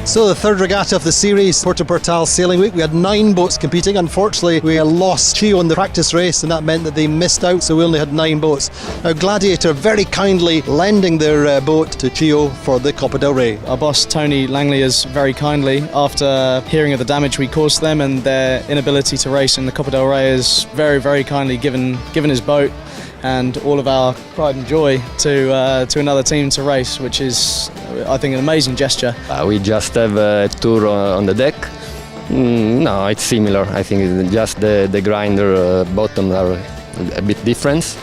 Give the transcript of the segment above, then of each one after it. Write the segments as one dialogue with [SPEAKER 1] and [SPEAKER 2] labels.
[SPEAKER 1] So the third regatta of the series, Puerto Sailing Week. We had 9 boats competing. Unfortunately, we lost Chio in the practice race, and that meant that they missed out, so we only had 9 boats. Now, Gladiator very kindly lending their boat to Chio for the Copa del Rey.
[SPEAKER 2] Our boss, Tony Langley, has very kindly, after hearing of the damage we caused them and their inability to race in the Copa del Rey, has very, very kindly given his boat and all of our pride and joy to another team to race, which is, I think, an amazing gesture.
[SPEAKER 3] We just have a tour on the deck. No, it's similar. I think just the grinder bottom are a bit different.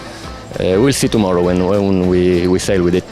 [SPEAKER 3] We'll see tomorrow when we sail with it.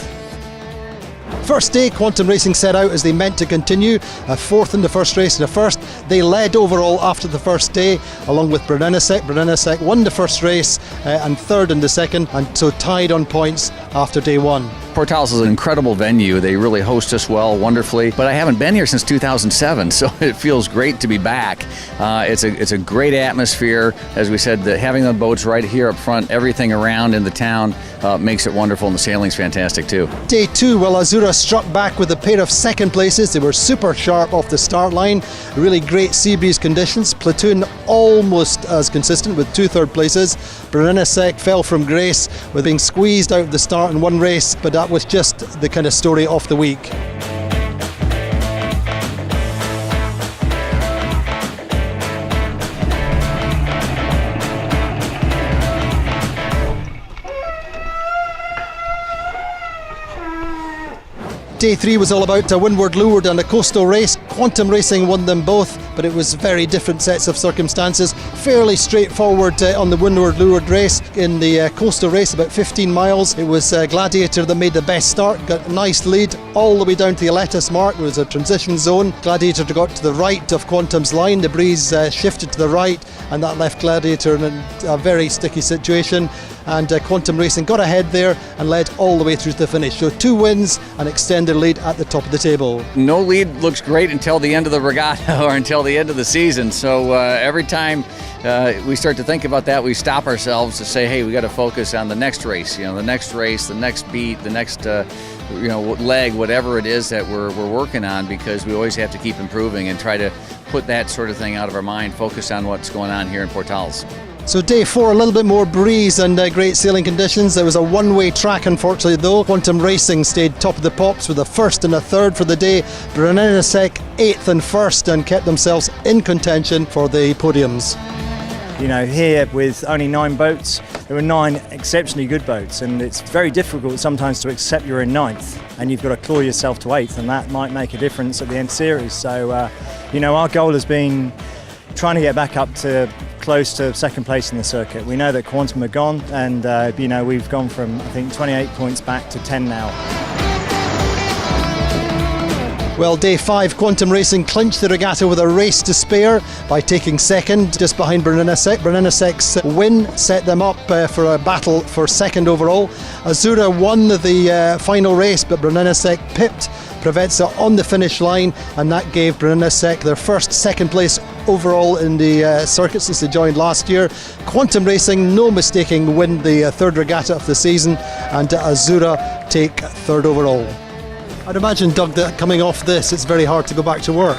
[SPEAKER 1] First day, Quantum Racing set out as they meant to continue, a fourth in the first race and a first. They led overall after the first day, along with Brunello. Brunello won the first race and third in the second, and so tied on points after day one.
[SPEAKER 4] Puerto is an incredible venue. They really host us well, wonderfully. But I haven't been here since 2007, so it feels great to be back. It's a great atmosphere. As we said, having the boats right here up front, everything around in the town makes it wonderful, and the sailing's fantastic too.
[SPEAKER 1] Day 2, well, Azura struck back with a pair of second places. They were super sharp off the start line. Really great sea breeze conditions. Platoon almost as consistent with 2 third places. Brunello fell from grace with being squeezed out of the start in one race, but that was just the kind of story of the week. Day 3 was all about a windward-leeward and a coastal race. Quantum Racing won them both, but it was very different sets of circumstances. Fairly straightforward on the windward-leeward race. In the coastal race, about 15 miles, it was Gladiator that made the best start, got a nice lead all the way down to the Aletas mark. It was a transition zone. Gladiator got to the right of Quantum's line. The breeze shifted to the right, and that left Gladiator in a very sticky situation. And Quantum Racing got ahead there and led all the way through to the finish. So 2 wins and extended lead at the top of the table.
[SPEAKER 4] No lead looks great until the end of the regatta or until the end of the season. So every time we start to think about that, we stop ourselves to say, hey, we got to focus on the next race, the next race, the next beat, the next leg, whatever it is that we're working on, because we always have to keep improving and try to put that sort of thing out of our mind, focus on what's going on here in Puerto.
[SPEAKER 1] So day 4, a little bit more breeze and great sailing conditions. There was a one-way track, unfortunately, though. Quantum Racing stayed top of the pops with a first and a third for the day. Brunello 8th and first, and kept themselves in contention for the podiums.
[SPEAKER 5] Here with only 9 boats, there were 9 exceptionally good boats, and it's very difficult sometimes to accept you're in 9th and you've got to claw yourself to 8th, and that might make a difference at the end series. So, our goal has been trying to get back up to close to second place in the circuit. We know that Quantum are gone, and we've gone from, I think, 28 points back to 10 now.
[SPEAKER 1] Well, day 5, Quantum Racing clinched the regatta with a race to spare by taking second, just behind Brunello. Brunello's win set them up for a battle for second overall. Azura won the final race, but Brunello pipped Provenza on the finish line, and that gave Brunello their first second place overall in the circuit since they joined last year. Quantum Racing, no mistaking, win the third regatta of the season, and Azura take third overall. I'd imagine, Doug, that coming off this, it's very hard to go back to work.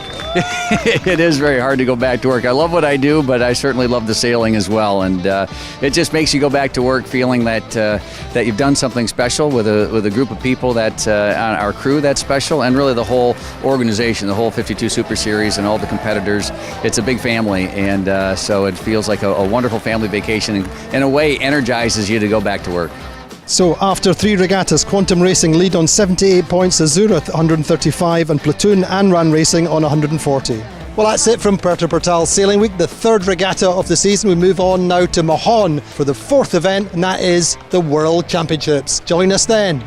[SPEAKER 4] It is very hard to go back to work. I love what I do, but I certainly love the sailing as well, and it just makes you go back to work feeling that you've done something special with a group of people that on our crew that's special, and really the whole organization, the whole 52 Super Series and all the competitors. It's a big family, and so it feels like a wonderful family vacation, and in a way energizes you to go back to work.
[SPEAKER 1] So after 3 regattas, Quantum Racing lead on 78 points, Azura 135, and Platoon and Ran Racing on 140. Well, that's it from Puerto Sailing Week, the third regatta of the season. We move on now to Mahon for the 4th event, and that is the World Championships. Join us then.